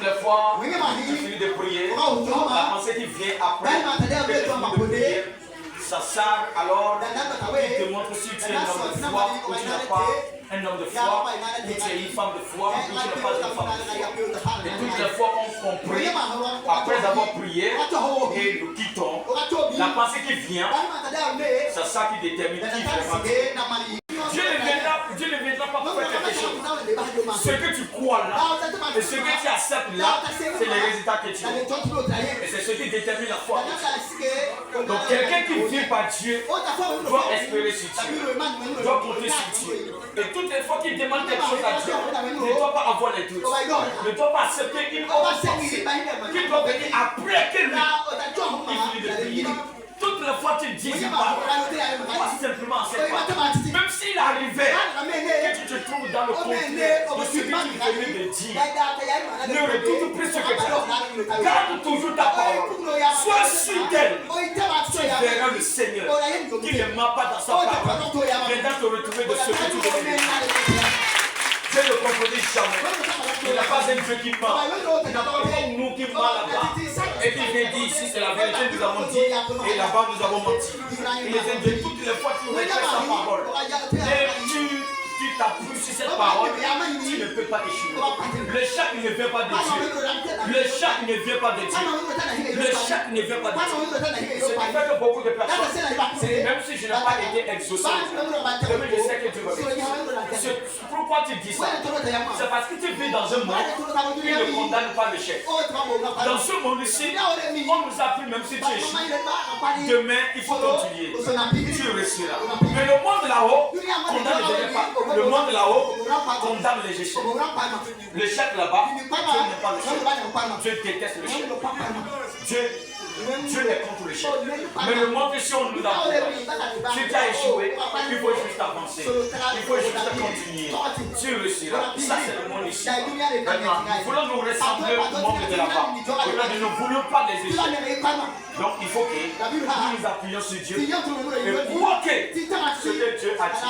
toutes les fois que tu finis de prier, la pensée qui vient après que tu finis de prier, ça sert alors, il te montre si tu es un homme de foi ou tu n'as pas un homme de foi, ou tu es une femme de foi, ou tu n'es pas une femme de foi. Et toutes les fois qu'on prie, après avoir prié, et nous quittons, la pensée qui vient, c'est ça qui détermine qui vraiment. Dieu ne viendra pas pour faire quelque chose. Ce que tu crois là, et ce que tu acceptes là, c'est les résultats que tu as. Et c'est ce qui détermine la foi. Donc quelqu'un qui vient par Dieu doit espérer sur Dieu, doit compter sur Dieu. Et toutes les fois qu'il demande quelque chose à Dieu, ne doit pas avoir les doutes, ne doit pas accepter une autre pensée qui doit venir après que lui, il finit de prier. Toutes les fois tu dis une parole, pas simplement cette parole. Même s'il arrivait que tu te trouves dans le contenu de ce que tu venais de dire, ne retourne plus ce que tu as. Garde toujours ta parole. Sois sûr d'elle. Tu verras le Seigneur qui ne ment pas dans sa parole. Viendra te retrouver de ce que tu venais de dire. Dieu ne compromet jamais. Il n'a pas un Dieu qui ment. Il n'a pas comme nous qui ment là-bas. Et puis il vient dire ici, c'est la vérité, nous avons dit. Et là-bas, nous avons menti. Il les aime toutes les fois qu'il répète sa parole. Et tu t'appuies sur cette parole, tu ne peux pas échouer. Le chat ne vient pas de Dieu. Le chat ne vient pas de Dieu. Le chat ne vient pas de Dieu. Ce qui fait que beaucoup de personnes, même si je n'ai pas été exaucé, je sais que Dieu va m'exaucer. Pourquoi tu dis ça? C'est parce que tu vis dans un monde qui ne condamne pas l'échec. Dans ce monde-ci, on nous appuie même si tu échoues. Demain, il faut continuer. Tu réussiras. Mais le monde là-haut condamne les échecs. Le monde là-haut condamne les échecs. L'échec là-bas, Dieu n'est pas l'échec. Dieu déteste l'échec. Dieu est contre l'échec. Mais le monde, si on nous a si tu as échoué, il faut juste avancer. Il faut juste continuer. Tu réussiras. Ça, c'est le monde ici. Maintenant, nous voulons nous ressembler au monde de là-bas. Nous ne voulons pas des échecs. Donc, il faut que nous nous appuyons sur Dieu et croire que ce que Dieu a dit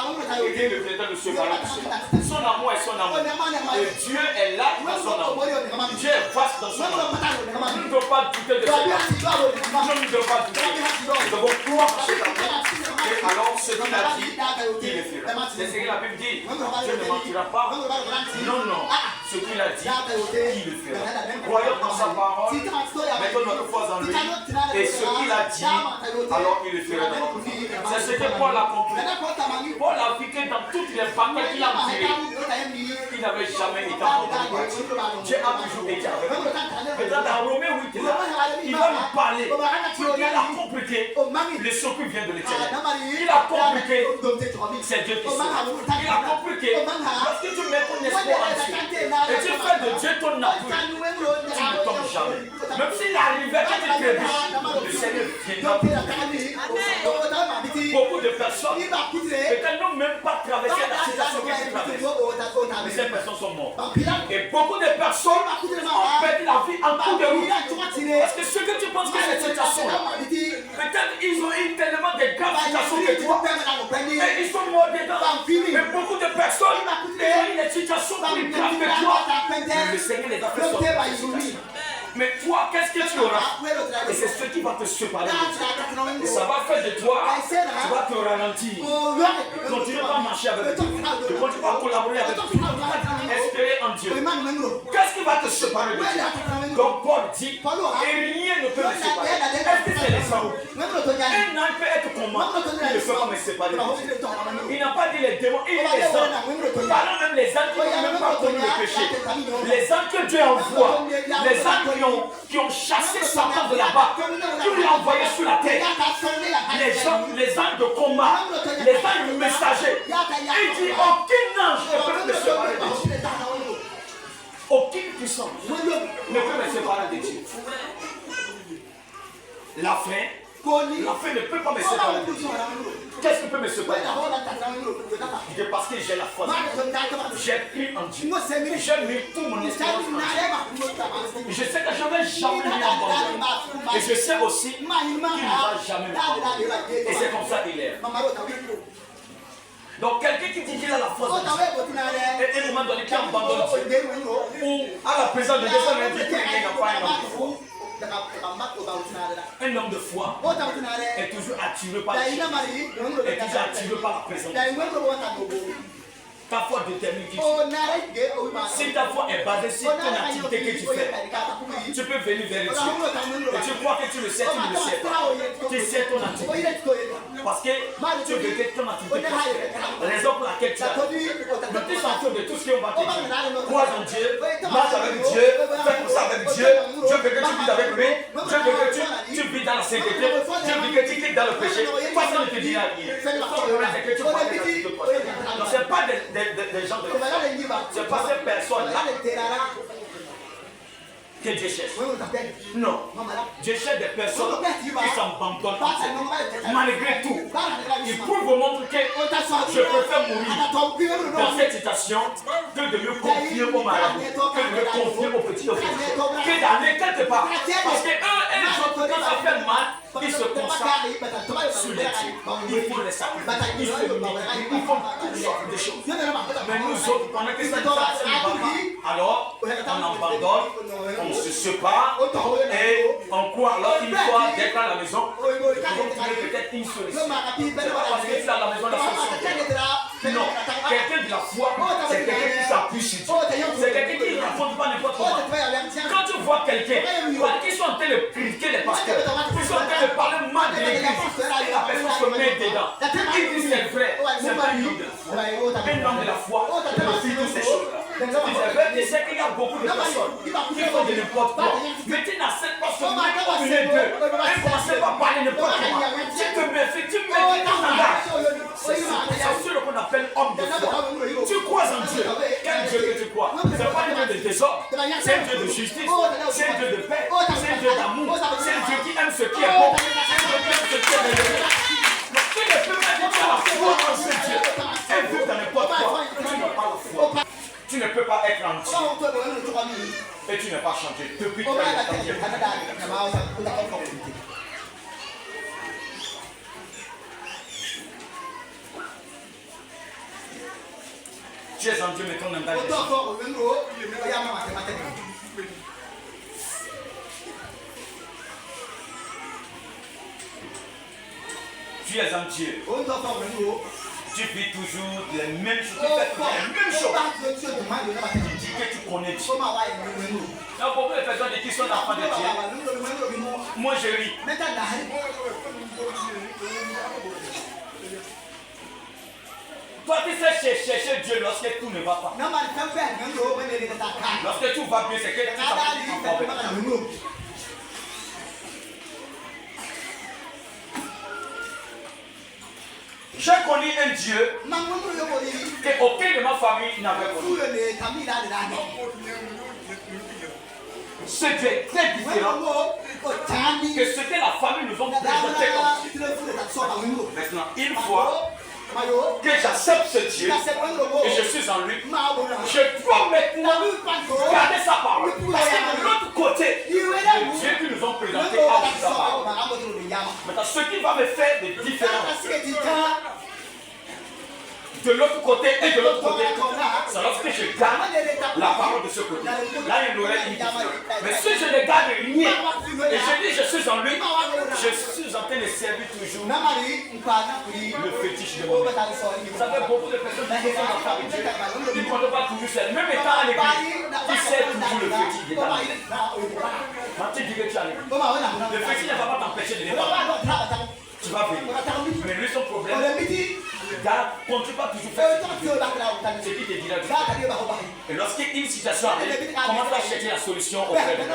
et que le Créateur ne se barre de cela. Son amour est son amour. Et Dieu est là dans son amour. Dieu est vaste dans son amour. Nous ne devons pas douter de cela. Nous ne devons pas douter. Nous devons croire en cet amour. Et alors, ce qu'il a dit, il le fera. C'est ce que la Bible dit. Dieu ne mentira pas. Non, non. Ce qu'il a dit, il le fera. Croyons dans sa parole. Mettons notre foi en lui. Et ce qu'il a dit, alors il le fera dans notre vie. C'est ce que Paul a compris. Paul a vu que dans toutes les batailles qu'il a tirées, il n'avait jamais été abandonné. Dieu a toujours été avec lui. Maintenant, dans Romains 8, là, il va nous parler. Il a compris que le secours vient de l'Éternel. Il a compris que c'est Dieu qui sauve. Il a compris que lorsque tu mets ton espoir en Dieu et tu fais de Dieu ton appui, tu ne tombes jamais. Même s'il arrivait que tu trébuches, le Seigneur viendra pour beaucoup de personnes, peut-être n'ont même pas traversé la situation que tu traverses. Mais ces personnes sont mortes. Et beaucoup de personnes ont perdu la vie en cours de route. Parce que ce que tu penses que cette situation-là, peut-être ils ont eu tellement de graves situations que toi, et ils sont morts dedans. Mais beaucoup de personnes ont eu des situations plus graves que toi. Mais le Seigneur les a fait sortir. Mais toi, qu'est-ce que tu auras? Et c'est ce qui va te séparer de Dieu. Et ça va faire de toi, tu vas te ralentir. Continue pas à marcher avec Dieu. Tu continues pas à collaborer avec Dieu. Espérer en Dieu. Qu'est-ce qui va te séparer de Dieu? Donc Paul dit, et rien ne peut me séparer. Est-ce que c'est les sangs? Un âne peut être comment? Il ne peut pas me séparer de Dieu. Il n'a pas dit les démons, il dit les ânes. Parlant même les ânes qui n'ont même pas connu le péché. Les ânes que Dieu envoie. Les ânes qui ont chassé Satan de là-bas, qui l'ont envoyé sur la terre. Les ânes de combat, les ânes messagers. Il dit aucun ange ne peut me séparer de Dieu. Aucune puissance ne peut me séparer de Dieu. La faim ne peut pas me séparer de Dieu. Qu'est-ce qui peut me séparer? Parce que j'ai la foi. J'ai cru en Dieu. J'ai mis tout mon espérance en Dieu. Je sais que je ne vais jamais lui abandonner. Et je sais aussi qu'il ne va jamais m'abandonner. Et c'est comme ça qu'il est. Donc quelqu'un qui dit qu'il a la foi et à un moment donné qui abandonne Dieu, ou à la présence de Dieu, ça veut dire Un homme de foi est toujours attiré par la présence. Ta foi détermine qui tu es. Si ta foi est basée sur ton activité que tu fais, tu peux venir vers Dieu. Et tu crois que tu le sais, tu ne le sais pas. Tu sais ton activité. Parce que tu veux que ton activité prospère. Raison pour laquelle tu as. Ne te sens de tout ce qu'on va te dire. Crois en Dieu, marche avec Dieu, fais tout ça avec Dieu. Dieu veut que tu vives avec lui. Dieu veut que tu vis dans la sainteté. Dieu veut que tu quittes dans le péché. Personne ne te dira rien. C'est que tu vois que non, ce n'est pas des gens de foi. Ce n'est pas ces personnes-là que Dieu cherche. Non. Dieu cherche des personnes qui s'abandonnent malgré tout. Il prouve au monde que je préfère mourir dans cette situation que de me confier au malade, que de me confier au petit officier, que d'aller quelque part. Parce que eux, quand ça fait mal, ils se concentrent sur les dieux. Il faut les sacrifier. Il faut toutes sortes de choses. Mais nous autres, pendant que ça ne va pas, alors on abandonne, on se sépare et on court. Alors une fois d'être à la maison, on va trouver peut-être une solution. C'est pas parce que c'est à la maison la solution. Non, quelqu'un de la foi, c'est quelqu'un qui s'appuie sur Dieu. C'est quelqu'un qui ne raconte pas n'importe comment. Quand tu vois quelqu'un qui sont en train de critiquer les pasteurs, qui sont en train de parler mal de l'église, et la personne se met dedans, il dit c'est vrai, c'est pas un homme de la foi. Un homme de la foi, il refuse toutes ces choses. Tu sais qu'il y a beaucoup de personnes qui font de n'importe quoi, mais tu n'acceptes pas ce mec comme une d'eux. Et commencez pas à parler n'importe comment. Tu te méfies, tu mets ton langage. C'est ce qu'on appelle homme de foi. Tu crois en Dieu. Quel Dieu que tu crois? C'est pas un Dieu de désordre, c'est un Dieu de justice, c'est un Dieu de paix, c'est un Dieu d'amour, c'est un Dieu qui aime ce qui est bon, c'est un Dieu qui aime ce qui est merveilleux. Tu ne peux pas dire que tu as la foi en ce Dieu. Un Dieu dans n'importe quoi, tu n'as pas la foi. Tu ne peux pas être entier et tu n'as pas changé depuis que tu as changé. Tu es en Dieu, mais ton langage est tu es en Dieu. Tu vis toujours les mêmes choses, tu fais toujours les mêmes choses. Tu dis que tu connais Dieu. Donc beaucoup de personnes qui sont enfants de Dieu, moi je ris. Toi tu sais chercher Dieu lorsque tout ne va pas. Lorsque tout va bien, c'est que tu t'en fous. J'ai connu un Dieu qu'aucun de ma famille n'avait connu. Ce Dieu est très différent que ce que la famille nous a présenté comme Dieu. Maintenant, une fois que j'accepte ce Dieu et je suis en lui, je dois maintenant garder sa parole. Parce que de l'autre côté, le Dieu qui nous ont présenté a aussi sa parole. Maintenant, ce qui va me faire des différences de l'autre côté et de l'autre côté, c'est lorsque je garde la parole de ce côté. Là, il y aurait une différence. Mais si je ne garde rien et je dis je suis en lui, je suis en train de servir toujours le fétiche de mon Dieu. Vous savez, beaucoup de personnes qui sont dans la Dieu, ils ne comptent pas toujours servir. Même étant à l'église, ils servent toujours le fétiche de ta vie. Quand tu dis que tu as l'église, le fétiche ne va pas t'empêcher de l'évangile. Tu vas venir. Mais lui, son problème, continue pas toujours faire ce qui te dira. Et lorsqu'une situation arrive, commence à chercher la solution auprès de lui.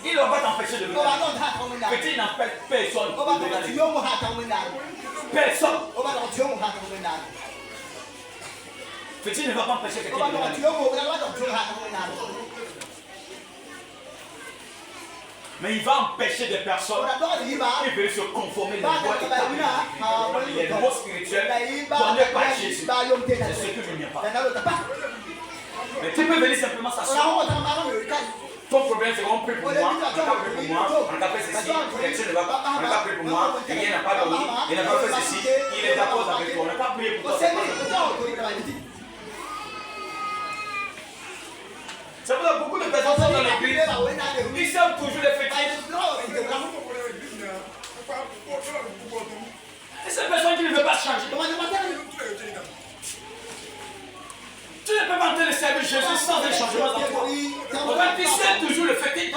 Il ne va pas t'empêcher de venir. Petit n'empêche personne de venir. Personne. Petit ne va pas empêcher quelqu'un de venir. Mais il va empêcher des personnes qui veulent se conformer aux lois établies. Les lois spirituelles données par Jésus. C'est ce que je n'aime pas. Mais tu peux venir simplement s'asseoir. Ton problème, c'est qu'on prie pour moi, on n'a pas prié pour moi, on n'a pas fait ceci, l'élection ne va pas, on n'a pas prié pour moi, rien n'a pas dormi, il n'a pas fait ceci, il est d'accord avec toi, on n'a pas prié pour toi. C'est pour ça que beaucoup de personnes sont dans l'église. Ils savent toujours les fétiches. Et ces personnes qui ne veulent pas changer. Tu ne peux pas entrer le service Jésus sans un changement dans toi. Regarde, tu sais toujours le fétiche.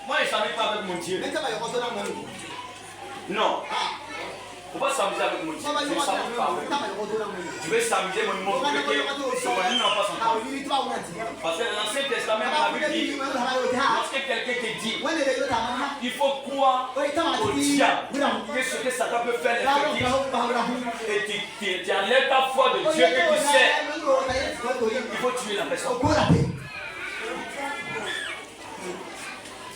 Moi, je ne s'amuse pas avec mon Dieu. Non. On va s'amuser avec mon Dieu. Je ne s'amuse pas avec lui. Je vais s'amuser, me montrer que ce qu'on n'a pas son temps. Parce que dans l'Ancien Testament, la Bible dit, lorsque quelqu'un te dit, il faut croire au diable, que ce que Satan peut faire, et tu enlèves ta foi de Dieu que tu sais, il faut tuer la personne.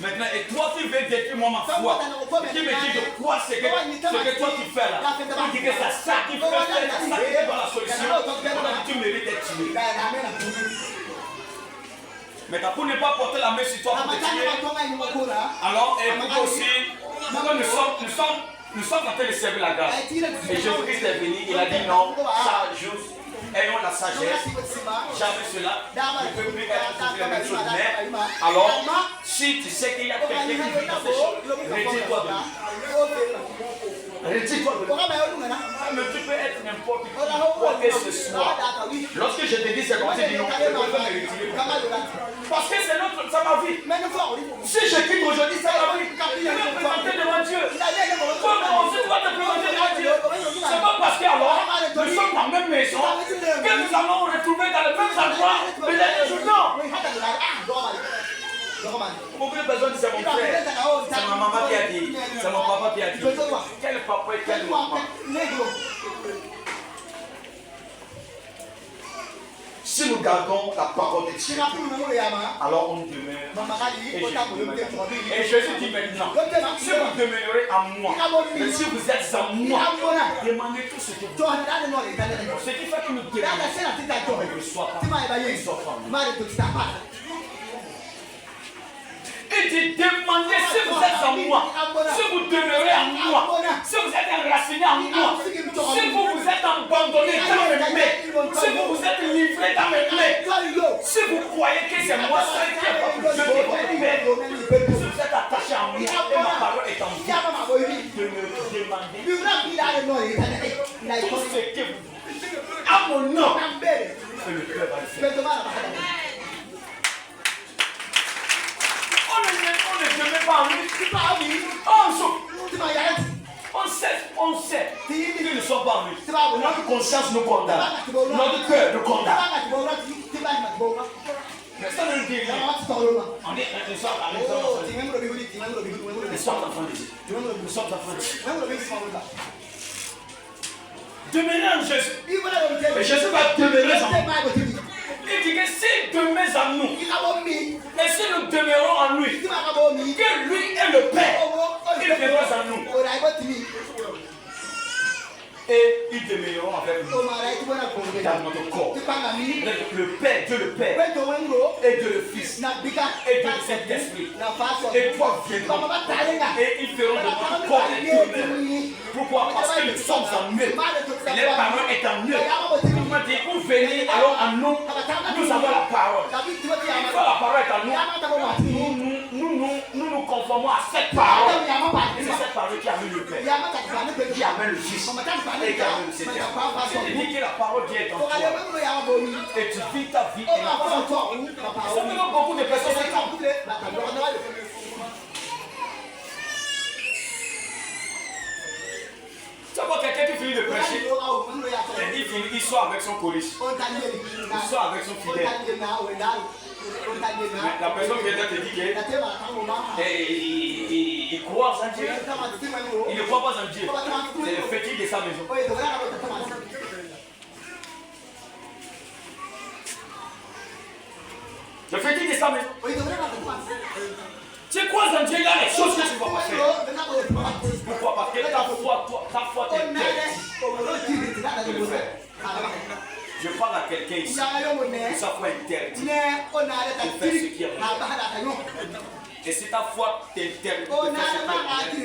Maintenant, et toi qui veux détruire moi ma foi, qui me dit de quoi ce que toi tu fais là, tu dis que c'est ça qui fait, c'est ça qui est dans la solution, tu mérites d'être tué. Maintenant, pour ne pas porter la main sur toi pour te tuer, alors, et pour aussi, nous sommes en train de servir la grâce. Et Jésus-Christ est venu, il a dit non, ça juste. Ayons la sagesse, jamais cela ne peut plus être la même chose. Mais alors, si tu sais qu'il y a quelqu'un qui vit dans ces choses, retire-toi de lui. Retire-toi de lui. Mais tu peux être n'importe qui, quoi que ce soit. Lorsque je te dis c'est comme ça, dis non, je peux me retirer. Parce que c'est ça ma vie. Si je quitte aujourd'hui, ça ma vie. Je vais me présenter devant Dieu. Comment on se doit te présenter devant Dieu? C'est pas parce qu'alors, nous sommes dans la même maison que nous allons retrouver dans le même endroit le dernier jour. Non. Beaucoup de personnes disent c'est mon frère, c'est ma maman qui a dit, c'est mon papa qui a dit. Quel papa et quelle maman? Si nous gardons la parole de Dieu, alors on demeure. Et Jésus dit maintenant, si vous demeurez en moi, et si vous êtes en moi, demandez tout ce que vous voulez. Ce qui fait que nous demandons, ne soit pas. Il soit pas. Et dit demandez si vous êtes en moi, si vous demeurez en moi, si vous êtes enraciné en moi, si vous vous êtes abandonné dans mes mains, si vous vous êtes livré dans mes mains, si vous croyez que c'est moi seul qui ai pas pour Dieu qui votre Père, si vous êtes attaché à moi et ma parole est en vous, de me demander tout ce que vous voulez. À mon nom, et le Père va le faire. On ne met pas en lui, on sait qu'ils ne sont pas en lui. Notre conscience nous condamne, notre cœur nous condamne. Mais ça ne nous dit rien. On est nous sommes enfants de Dieu. Nous sommes enfants de Dieu. Demeurer en Jésus. Et Jésus va demeurer en nous. Il dit que s'il demeure en nous, et si nous demeurons en lui, que lui est le Père, il demeure en nous. Et ils demeureront avec nous dans notre corps. Le Père, Dieu le Père, et Dieu le Fils, et Dieu le Saint-Esprit. Et toi viendront, et ils feront de notre corps des demeures. Pourquoi? Parce que nous sommes en eux. Les paroles est en eux. Nous dit, vous venez alors en nous, nous avons la parole. Une fois la parole est en nous, nous nous conformons à cette parole. Et c'est cette parole qui amène le Père, qui amène le Fils, et qui amène le Seigneur. C'est dit que la parole qui est en toi, et tu vis ta vie et la toi. Simplement beaucoup de personnes qui tu vois quelqu'un qui finit de prêcher, il sort avec son police, il sort avec son fidèle. La personne qui est là te dit qu'il croit en Dieu, il ne croit pas en Dieu. C'est le fétiche de sa maison. Le fétiche de sa maison. Tu crois en Dieu, il y a des choses que tu ne vas pas faire. Pourquoi? Parce que ta foi t'est interdite. Je parle à quelqu'un ici. Sa foi est interdite. Pour faire ce qui est bon. Et si ta foi t'interdit de faire ce que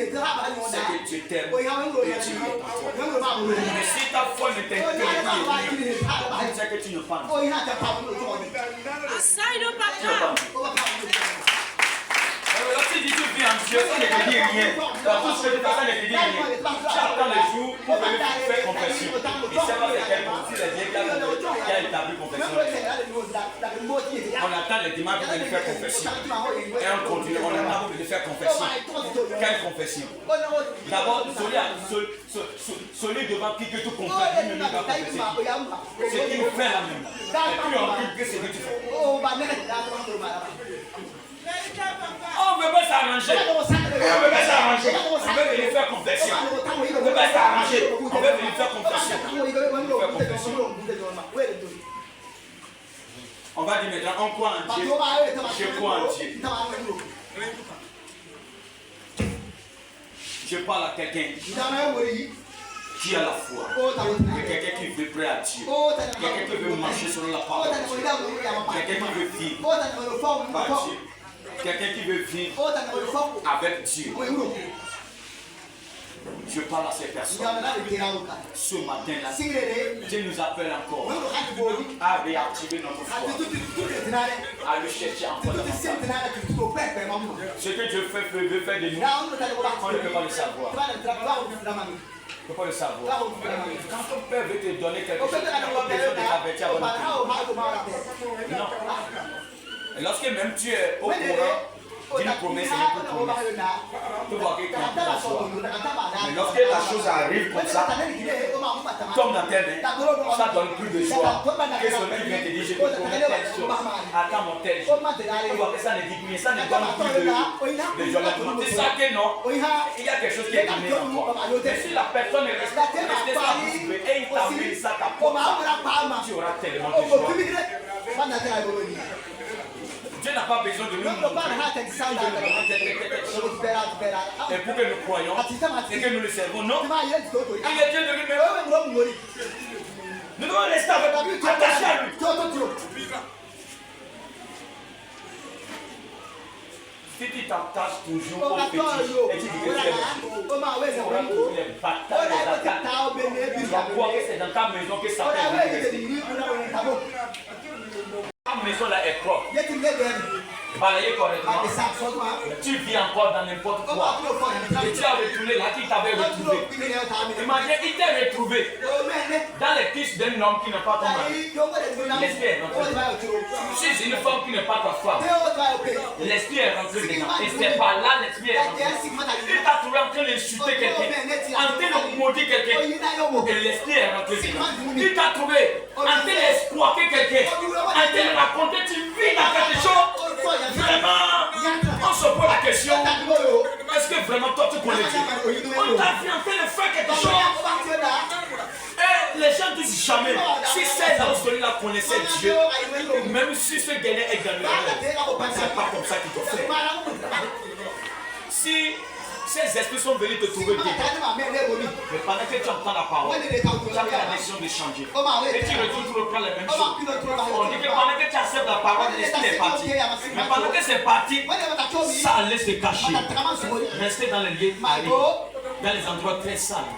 c'est que tu t'aimes et tu es en toi. Mais si ta foi ne t'interdit pas, c'est que tu ne penses pas. Lorsque tu dis tu vis en Dieu, ça ne te dit rien. Tout ce que tu fais, ça ne te dit rien. Tu attends le jour pour venir faire confession. Et c'est pas si le Dieu qui a établi confession. On attend le dimanche pour venir faire confession. Et on continue, on attend pour venir faire confession. Quelle confession? D'abord, celui devant qui que tu confesses, lui ne doit confesser. Ce qui nous fait la même. Et plus on dit que c'est que tu fais. On ne veut pas s'arranger. On veut pas s'arranger. On veut venir faire confession. On ne veut pas s'arranger. On veut venir faire confession. On va dire maintenant, on croit en Dieu. Je crois en Dieu. Je parle à quelqu'un qui a la foi. Quelqu'un qui veut prêt à Dieu. Quelqu'un qui veut marcher sur la parole. Quelqu'un qui veut vivre par Dieu. Quelqu'un qui veut vivre avec Dieu. Je parle à ces personnes. Ce matin-là, Dieu nous appelle encore à réactiver notre foi, à le chercher encore. Ce que Dieu veut faire de nous, on ne peut pas le savoir. On ne peut pas le savoir. Quand ton père veut te donner quelque chose, tu n'as pas besoin de t'avertir avant. Non. Et lorsque même tu es au courant d'une promesse, tu vois que mais lorsque la chose arrive comme ça, comme dans tes mains, ça donne plus de joie que celui qui vient te dire je te promets telle chose. Attends mon tel jour. Tu vois que ça ne dit rien, ça ne donne plus de joie. C'est ça que non, il y a quelque chose qui est donné en toi. Mais si la personne est restée satisfaite et il t'a mis ça ta porte, tu auras tellement de joie. Dieu n'a pas besoin de nous montrer et pour que nous croyons et que nous le servons. Non, il est Dieu de lui-même. Nous devons rester avec lui, attachés à lui. Si tu t'attaches toujours au petit et tu dis que tu es toujours les batailles, les attaques, tu vas croire que c'est dans ta maison que ça peut. Ta maison là est propre. Balayé correctement. Tu vis encore dans n'importe quoi. Et tu as retourné là qui t'avait retrouvé. Imagine, il t'a retrouvé dans les pistes d'un homme qui n'est pas ton mari. L'esprit est rentré. Si une femme qui n'est pas ta femme, l'esprit est rentré dedans. Et c'est par là l'esprit est rentré. Il t'a trouvé en train d'insulter quelqu'un, en train de maudire quelqu'un. Et l'esprit est rentré dedans. Il t'a trouvé en train d'exploiter quelqu'un, en train de raconter, tu vis dans quelque chose. Vraiment, on se pose la question, est-ce que vraiment toi tu connais Dieu? On t'a fait en train de faire quelque chose. Et les gens disent jamais, si ces celui-là connaissait Dieu, même si ce gars-là est dans le monde, c'est pas comme ça qu'il te fait. Si ces esprits sont venus te trouver dedans, mais pendant que tu entends la parole, tu as pris la décision de changer. Et tu retournes, tu reprends les mêmes choses. On dit que pendant que tu acceptes la parole, l'esprit est parti. Mais pendant que c'est parti, ça allait se cacher. Rester dans les lieux, dans les endroits très sales.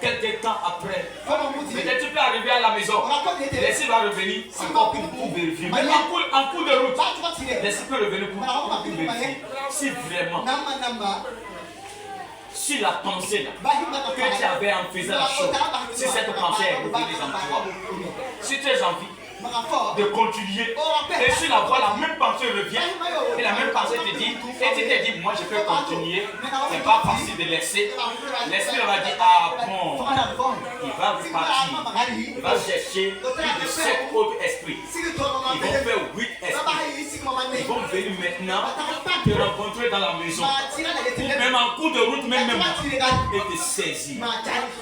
Quelques temps après, peut-être tu peux arriver à la maison. L'esprit va revenir encore pour vérifier. Mais en cours de route, l'esprit peut revenir pour vérifier. Si vraiment, si la pensée là, que tu avais en faisant la chose, si cette pensée est revenue en toi, si tu es en vie de continuer, et si la voix, la même pensée revient, et la même pensée te dit, et tu te dis, moi je peux continuer, c'est pas facile de laisser. L'esprit va dire, ah bon, il va repartir, il va chercher plus de 7 autres esprits. Ils vont faire 8 esprits. Ils vont venir maintenant te rencontrer dans la maison, ou même en cours de route, même et te saisir.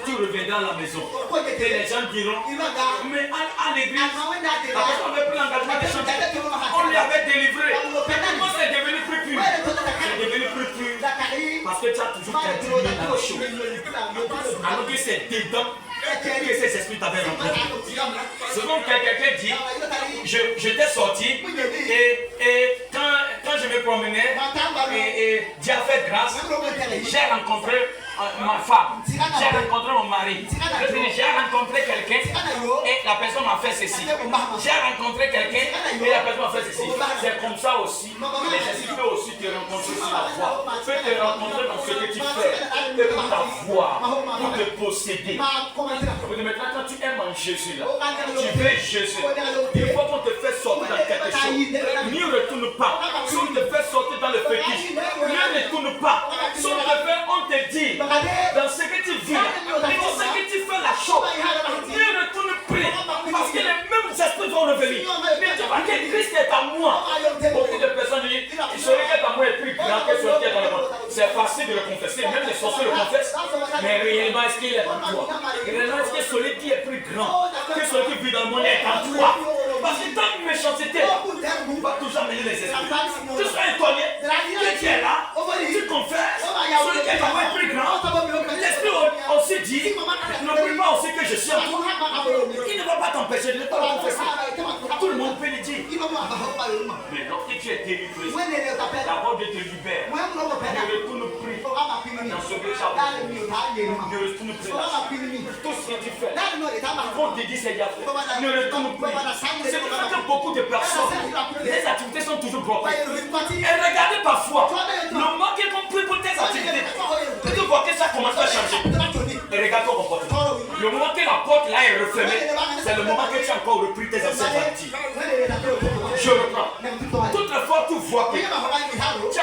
Tu reviendras à la maison, et les gens diront, mais à l'église, la personne avait pris l'engagement de changer. On lui avait délivré. Comment c'est devenu plus pur? C'est devenu plus pur parce que tu as toujours continué dans la chose. Alors que c'est dedans que ces esprits t'avaient rencontré. Selon quelqu'un dit, je t'ai sorti et quand je me promenais et Dieu a fait grâce, j'ai rencontré ma femme, j'ai rencontré mon mari, j'ai rencontré quelqu'un et la personne m'a fait ceci. J'ai rencontré quelqu'un et la personne m'a fait ceci. C'est comme ça aussi. Mais Jésus peut aussi te rencontrer sur la voie. Peut te rencontrer dans ce que tu fais. Et pour t'avoir, pour te posséder. Maintenant, quand tu aimes en Jésus là, tu veux Jésus. Il faut qu'on te fait sortir dans quelque chose. N'y retourne pas. Si on te fait sortir dans le fétiche, ne retourne pas. Si on te fait, on te dit, dans ce que tu vis, dans ce que tu fais la chose, ne retourne plus. Parce que les mêmes esprits vont revenir. Mais tu vois que Christ est à moi. Beaucoup de personnes disent, celui qui est à moi est plus grand que celui qui est dans le monde. C'est facile de le confesser, même les sorciers le confessent. Mais réellement, est-ce qu'il est en toi? Réellement, est-ce que celui qui est plus grand que celui qui vit dans le monde est en toi? Parce que tant que méchanceté va toujours amener les esprits. Tu seras étonné que tu es là, tu confesses, celui qui est en moi est plus grand. L'esprit aussi dit, n'oublie pas aussi que je suis en toi. Il ne va pas t'empêcher de le confesser. Tout le monde peut le dire. Mais lorsque tu es délivré, d'abord de te libérer. Ne retourne plus dans ce que tu as fait. Ne retourne plus là. Tout ce que tu fais, on te dit c'est déjà fait. Ne retourne plus. C'est pour ça que beaucoup de personnes, les activités sont toujours bloquées. Et regardez parfois, le moment qu'on prie pour tes activités, tu vois que ça commence à changer. Et regarde ton comportement. Le moment que la porte là est refermée, c'est le moment que tu as encore repris tes anciennes activités. Je reprends. Toutes les fois que tu vois que tu es en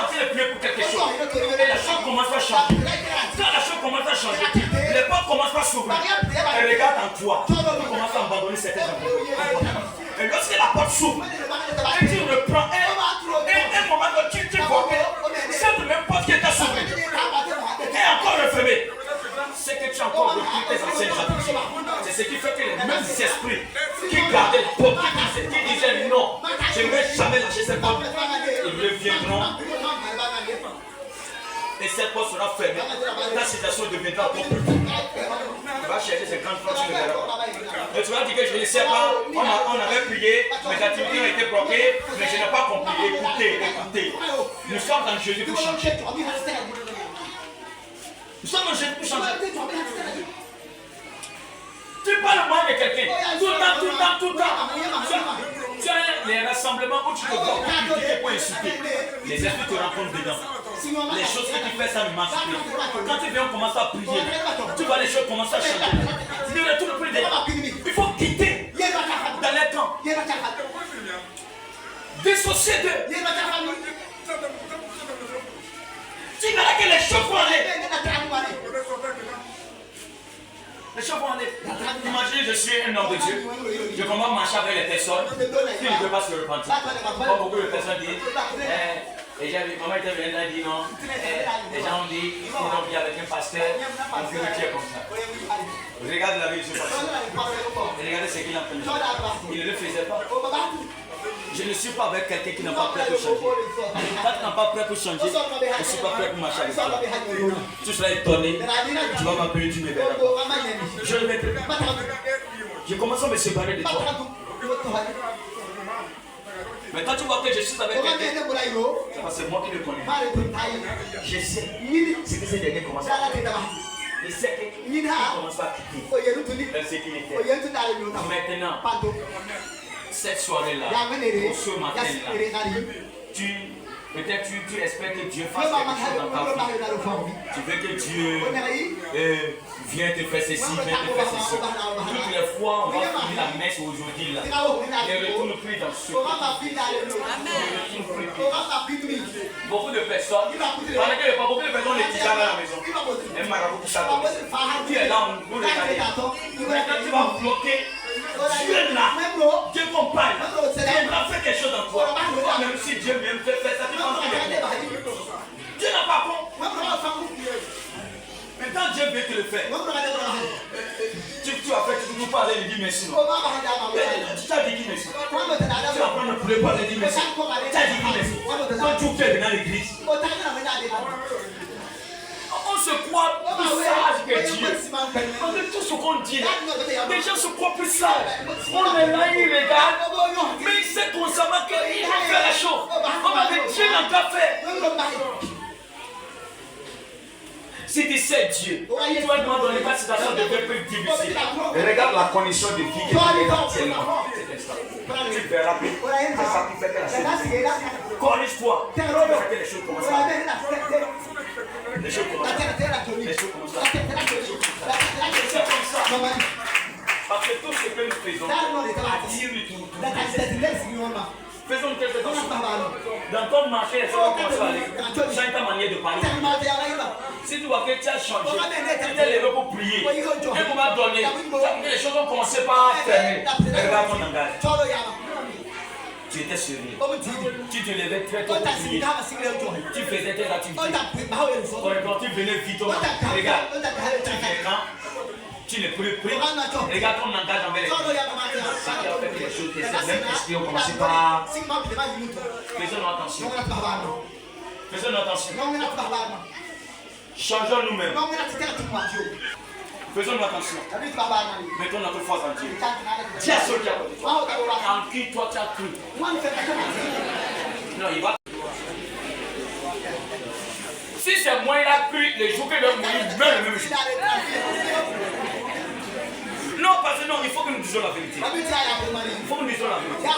train de prier pour quelque chose, et la chose commence à changer. Quand la chose commence à changer, les portes commencent à s'ouvrir. Et regarde en toi, tu commences à abandonner certains comportements. Et lorsque la porte s'ouvre, et tu reprends, et un moment tu vois que cette même porte qui était s'ouvrir est encore refermée. C'est que tu as encore repris tes anciennes habitudes. C'est ce qui fait que les mêmes esprits qui gardaient le porte, qui disaient non, je ne vais jamais lâcher cette porte, ils reviendront. Et cette porte sera fermée. Ta situation deviendra encore plus dure. Tu vas chercher ces grandes portes, tu ne verras pas. Et tu vas dire que je ne sais pas, on avait prié, mes activités ont été bloquées, mais je n'ai pas compris. Écoutez. Nous sommes dans Jésus pour changer. Nous sommes dans Jésus pour changer. Tu parles moins de quelqu'un. Tout le temps. Tu as les rassemblements où tu te vois critiquer pour insulter. Les esprits te rencontrent dedans. Les choses que tu fais, ça ne marche plus. Quand tu viens, on commence à prier. Tu vois les choses commencent à changer. Tu ne retournes plus dedans. Il faut quitter dans les camps. Dissocier d'eux. Tu verras que les choses vont aller. Les choses vont aller. Imaginez, je suis un homme de Dieu. Je commence à marcher avec les personnes qui ne veulent pas se repentir. Comme beaucoup de personnes disent, et maman était venue et dit non. Les gens ont dit, ils ont prié avec un pasteur, on fait le tir comme ça. Regardez la vie de ce pasteur. Regardez ce qu'il a fait. Il ne le faisait pas. Je ne suis pas avec quelqu'un qui n'est pas prêt pour changer. Quand tu n'es pas prêt pour changer, je ne suis pas prêt pour marcher avec toi. Tu seras étonné, tu vas m'appeler, tu me verras. Je ne vais plus. Je commence à me séparer de toi. Mais quand tu vois que je suis avec quelqu'un, c'est parce que c'est moi qui le connais. Je sais ce que ces derniers commencent à faire. Je sais qu'ils commencent à quitter l'insécurité. Maintenant, cette soirée-là, ou ce matin-là, peut-être tu espères que Dieu fasse quelque chose dans ta vie. Tu veux que Dieu vienne te faire ceci, vienne te faire ceci. Toutes les fois, on va finir la messe aujourd'hui là. Ne retourne plus dans ce que tu fais. Beaucoup de personnes, beaucoup de personnes les disent à la maison. Un marabout qui s'attend. Tu es là, on vous regarde. Maintenant tu vas bloquer. Dieu est là, Dieu t'accompagne, Dieu va faire quelque chose en toi. Même si Dieu vient faire ça, tu penses qu'il est bon. Dieu n'a pas bon. Maintenant Dieu veut te le faire. Tu as fait, tu ne peux pas aller lui dire merci. Tu as dit merci. Tu vas prendre le poulet pour aller dire merci. Tu as dit merci. Quand tu fais dans l'église, on se croit plus sage que Dieu. Malgré tout ce qu'on dit, les gens se croient plus sages. On est là, il regarde, mais il sait constamment qu'il va faire la chose. On avait Dieu dans le fait. Si tu sais Dieu, toi dans les situations deviennent plus difficiles. Regarde la condition de vie que tu es actuellement. Tu verras plus. C'est ça qui fait que la chose. Corrige-toi. Les choses commencent à les choses commencent à les choses commencent à c'est comme ça. Parce que tout ce que nous faisons attire le tout. Faisons quelque chose. Dans ton marché, les choses commencent à aller. Change ta manière de parler. Si tu vois que tu as changé, tu t'es levé pour prier. Et on va donner. Les choses ont commencé par fermer. Regarde ton langage. Tu étais sérieux. Tu te levais très tôt pour prier. Tu faisais tes activités. Quand tu venais vite, regarde. Tu fais quand tu ne peux plus. Regarde ton langage envers les gens. Ça qui a fait que les choses, même esprit ont commencé par. Faisons attention. Faisons attention. Changeons nous-mêmes. Faisons attention. Mettons notre foi en Dieu. Dis à ceux qui ont en qui toi tu as cru. Non, il va. Si c'est moi, il a cru les jours qu'il va mourir, il meurt le même jour. Non, parce que non, il faut que nous disions la vérité. Il faut que nous disions la vérité.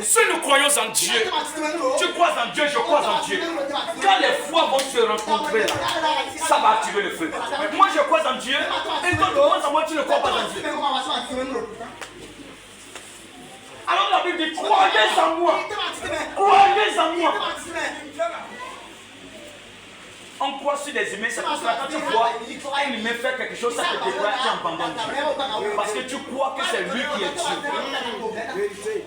Si nous croyons en Dieu, tu crois en Dieu, je crois en Dieu. Quand les foi vont se rencontrer là, ça va activer le feu. Moi je crois en Dieu, et quand tu crois en moi, tu ne crois pas en Dieu. Alors la Bible dit, croyez en moi. Croyez en moi. On croit sur les humains, c'est pour cela que quand tu vois un humain faire quelque chose, ça te décourage, tu abandonnes Dieu. Parce que tu crois que c'est lui qui est Dieu.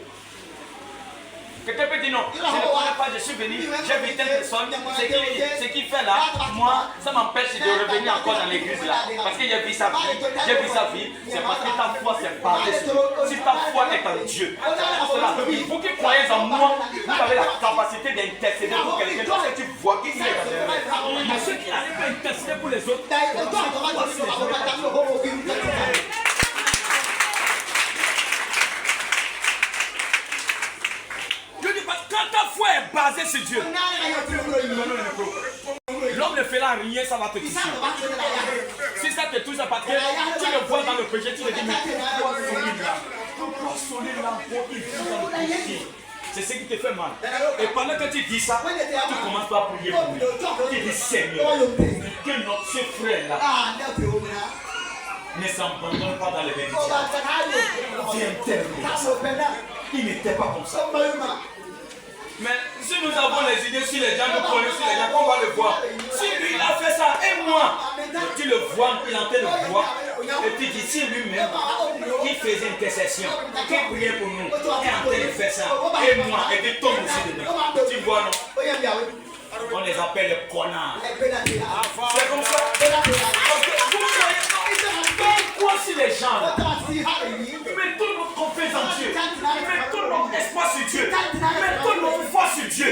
Quelqu'un peut dire non, je ne connais pas, je suis venu, j'ai vu telle personne, ce qu'il fait là, moi, ça m'empêche de revenir encore dans l'église là. Parce que j'ai vu sa vie, c'est parce que ta foi s'est basée sur Dieu. Si ta foi est en Dieu, vous qui croyez en moi, vous avez la capacité d'intercéder pour quelqu'un, parce que tu vois qu'il est dans le mais ceux qui n'arrivent pas à intercéder pour les autres, quand ta foi est basée sur Dieu, l'homme ne fera rien, ça va te toucher. Si ça te touche, parce que tu le vois dans le péché, tu le dis, mais pourquoi sonner l'enfant, il vit dans le péché? C'est ce qui te fait mal. Et pendant que tu dis ça, tu commences à prier pour lui. Tu dis, Seigneur, que notre frère là ne s'abandonne pas dans les bénédictions. Viens il n'était pas comme ça. Mais si nous avons les idées, si les gens nous connaissent, si les gens, on va le voir. Si lui il a fait ça, et moi, tu le vois, il entend le voir. Et tu dis, si lui-même, qui faisait intercession, qui priait pour nous, est en train de faire ça, et moi, et puis tombe aussi dedans. Tu vois, non? On les appelle les connards. C'est comme ça. Pourquoi si les gens là, mettons notre confiance en Dieu, mettons notre espoir sur Dieu, mettons notre foi sur Dieu,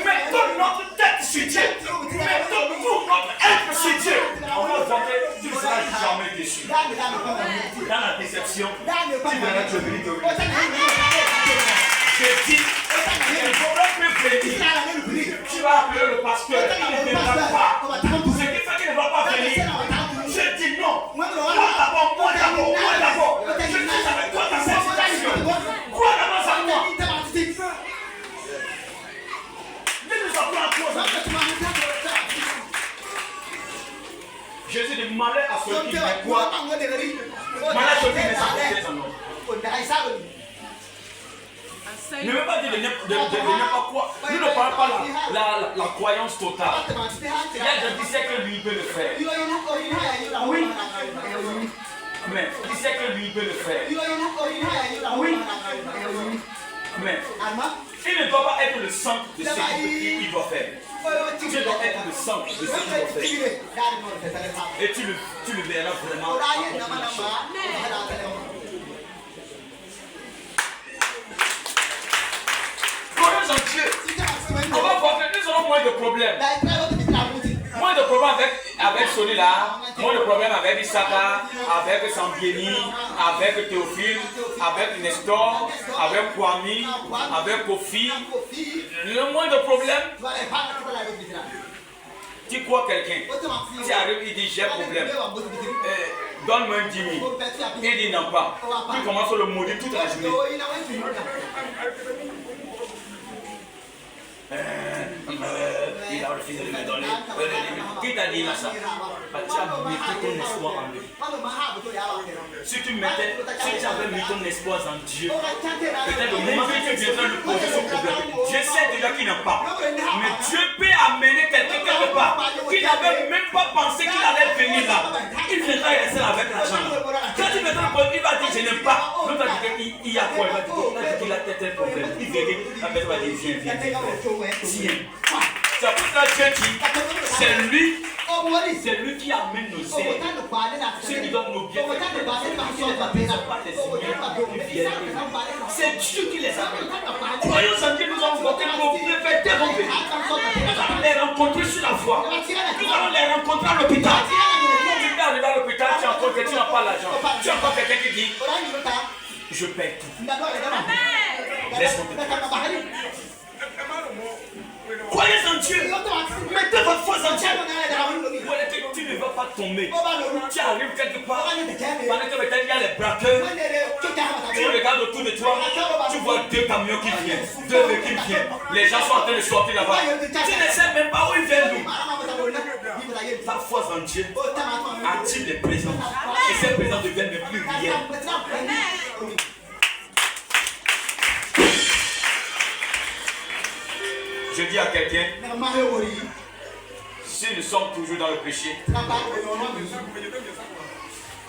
mettons notre tête sur Dieu, mettons tout notre être sur Dieu, on va voir que tu ne seras jamais déçu. Dans la déception, tu verras te venir. Je dis, il ne faudra plus venir. Tu vas appeler le pasteur, il ne viendra pas. Ce qui fait qu'il ne va pas venir. Je dis non. Moi d'abord. Je suis avec toi dans cette situation. Crois d'abord en moi. Ne nous appelons à toi. Jésus dit malheur à ceux qui me croient. Malheur à ceux qui me s'approchent en nous. Ne veut pas dire de n'importe quoi. Nous ne parlons pas la croyance totale. Il y a des qui sait que lui peut le faire. Oui. Mais il sait que lui peut le faire. Oui. Mais il ne doit pas être le centre de ce qu'il doit faire. Dieu doit être le centre de ce qu'il doit faire. Et tu le verras vraiment. Croyons en Dieu. On va voir que nous aurons moins de problèmes. Moins de problèmes avec celui-là, moi le problème avec Issaka, avec Sambieni, avec Théophile, avec Nestor, avec Kwame, avec Kofi, le moins de problème, tu crois quelqu'un, tu arrives, il dit j'ai problème, donne-moi un 10 000, il dit non pas, tu commences à le maudire toute la journée. Il a refusé de me donner. Qui t'a dit là ça? Tu as mis ton espoir en lui. Si tu avais mis ton espoir en Dieu, peut-être le moment que tu viendras lui poser ce problème, Dieu sait déjà qu'il n'a pas. Mais Dieu peut amener quelqu'un quelque part qui n'avait même pas pensé qu'il allait venir là. Il viendra et rester avec l'argent. Quand tu viendras, il va dire je n'aime pas. L'autre va dire il y a quoi? Il va dire qu'il a tel problème. Il vient, la personne va dire viens. Tiens. C'est pour ça que Dieu dit, c'est lui qui amène nos ailes. Ceux qui donnent nos biens, c'est Dieu qui les amène. Croyons en Dieu, nous avons voté nos biens, fait dérober. Nous allons les rencontrer sur la voie. Nous allons les rencontrer à l'hôpital. Tu peux arriver à l'hôpital, tu n'as pas l'argent. Tu as encore quelqu'un qui dit, je paye tout. Laisse-moi payer. Croyez en Dieu. Mettez votre foi en Dieu. Tu ne vas pas tomber. Tu arrives quelque part. Pendant que il y a les braqueurs. Tu regardes autour de toi. Tu vois 2 camions qui viennent. 2 véhicules qui viennent. Les gens sont en train de sortir là-bas. Tu ne sais même pas où ils viennent. Ta foi en Dieu attire les présences. Et ces présences deviennent les plus réelles. Je dis à quelqu'un, si nous sommes toujours dans le péché,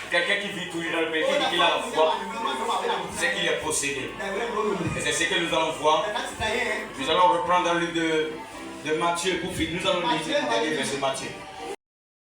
quelqu'un qui vit toujours dans le péché, qui dit qu'il a la foi, c'est qu'il est possédé. Et c'est ce que nous allons voir. Nous allons reprendre dans le livre de Matthieu pour finir. Nous allons lire le dernier verset de Matthieu.